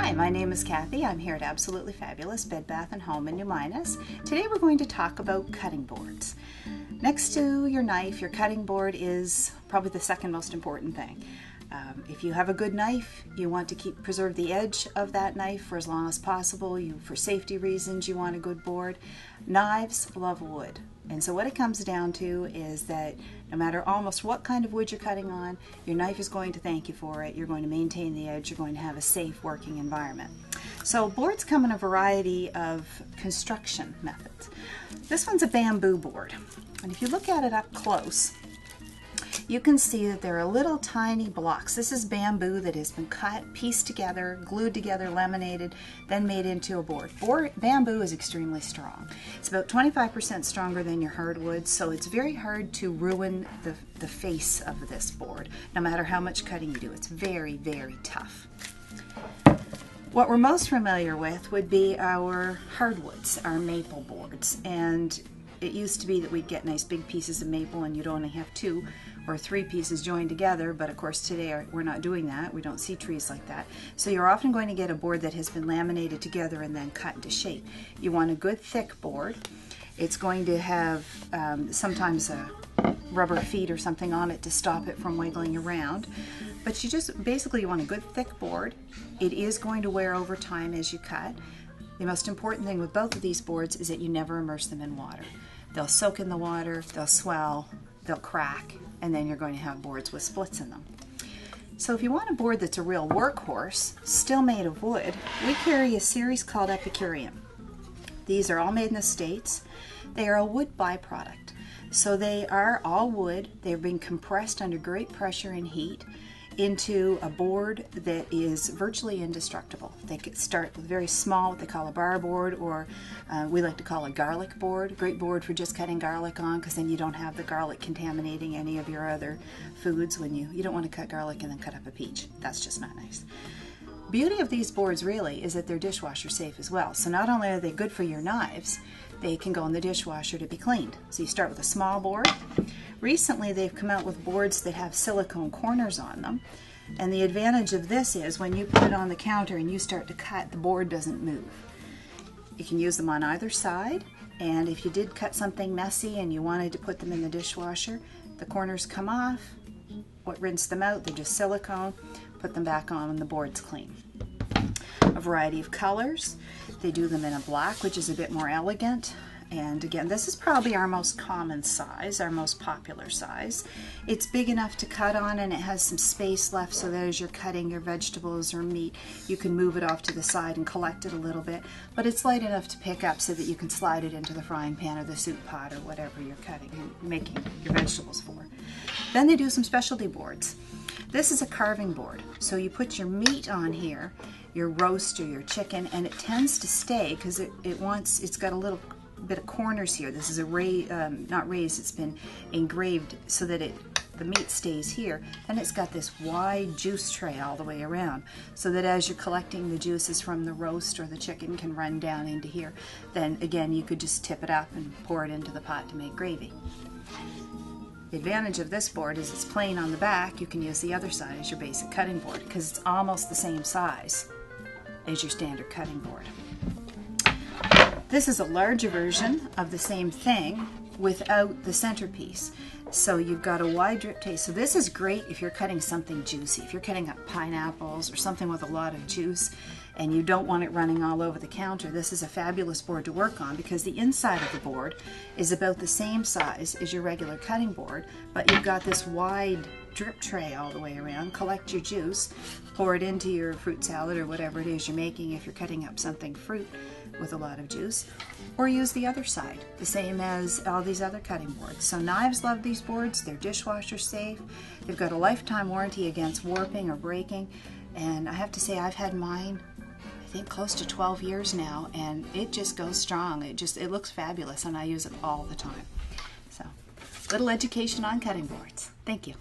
Hi, my name is Kathy. I'm here at Absolutely Fabulous Bed Bath & Home in New Minas. Today we're going to talk about cutting boards. Next to your knife, your cutting board is probably the second most important thing. If you have a good knife, you want to preserve the edge of that knife for as long as possible. For safety reasons, you want a good board. Knives love wood. And so what it comes down to is that no matter almost what kind of wood you're cutting on, your knife is going to thank you for it. You're going to maintain the edge. You're going to have a safe working environment. So boards come in a variety of construction methods. This one's a bamboo board. And if you look at it up close, you can see that there are little tiny blocks. This is bamboo that has been cut, pieced together, glued together, laminated, then made into a board. Bamboo is extremely strong. It's about 25% stronger than your hardwood, so it's very hard to ruin the face of this board, no matter how much cutting you do. It's very, very tough. What we're most familiar with would be our hardwoods, our maple boards, and it used to be that we'd get nice big pieces of maple and you'd only have 2 or 3 pieces joined together, but of course today we're not doing that. We don't see trees like that. So you're often going to get a board that has been laminated together and then cut into shape. You want a good thick board. It's going to have sometimes a rubber feet or something on it to stop it from wiggling around. But you want a good thick board. It is going to wear over time as you cut. The most important thing with both of these boards is that you never immerse them in water. They'll soak in the water, they'll swell, they'll crack, and then you're going to have boards with splits in them. So if you want a board that's a real workhorse, still made of wood, we carry a series called Epicurean. These are all made in the States. They are a wood byproduct. So they are all wood. They're being compressed under great pressure and heat into a board that is virtually indestructible. They could start with very small, what they call a bar board, or we like to call a garlic board. Great board for just cutting garlic on, because then you don't have the garlic contaminating any of your other foods when you don't want to cut garlic and then cut up a peach. That's just not nice. Beauty of these boards really is that they're dishwasher safe as well. So not only are they good for your knives, they can go in the dishwasher to be cleaned. So you start with a small board. Recently they've come out with boards that have silicone corners on them, and the advantage of this is when you put it on the counter and you start to cut, the board doesn't move. You can use them on either side, and if you did cut something messy and you wanted to put them in the dishwasher, the corners come off, rinse them out, they're just silicone, put them back on and the board's clean. A variety of colors. They do them in a black, which is a bit more elegant. And again, this is probably our most common size, our most popular size. It's big enough to cut on, and it has some space left so that as you're cutting your vegetables or meat, you can move it off to the side and collect it a little bit. But it's light enough to pick up so that you can slide it into the frying pan or the soup pot or whatever you're cutting and making your vegetables for. Then they do some specialty boards. This is a carving board. So you put your meat on here, your roast or your chicken, and it tends to stay because it's got a little bit of corners here. This is not raised, it's been engraved so that the meat stays here, and it's got this wide juice tray all the way around so that as you're collecting the juices from the roast or the chicken can run down into here. Then again, you could just tip it up and pour it into the pot to make gravy. The advantage of this board is it's plain on the back. You can use the other side as your basic cutting board because it's almost the same size as your standard cutting board. This is a larger version of the same thing without the centerpiece. So you've got a wide drip tray. So this is great if you're cutting something juicy. If you're cutting up pineapples or something with a lot of juice and you don't want it running all over the counter, this is a fabulous board to work on because the inside of the board is about the same size as your regular cutting board, but you've got this wide drip tray all the way around. Collect your juice, pour it into your fruit salad or whatever it is you're making if you're cutting up something fruit with a lot of juice, or use the other side, the same as all these other cutting boards. So knives love these boards. They're dishwasher safe. They've got a lifetime warranty against warping or breaking, and I have to say I've had mine I think close to 12 years now, and it just goes strong. It looks fabulous, and I use it all the time. So little education on cutting boards. Thank you.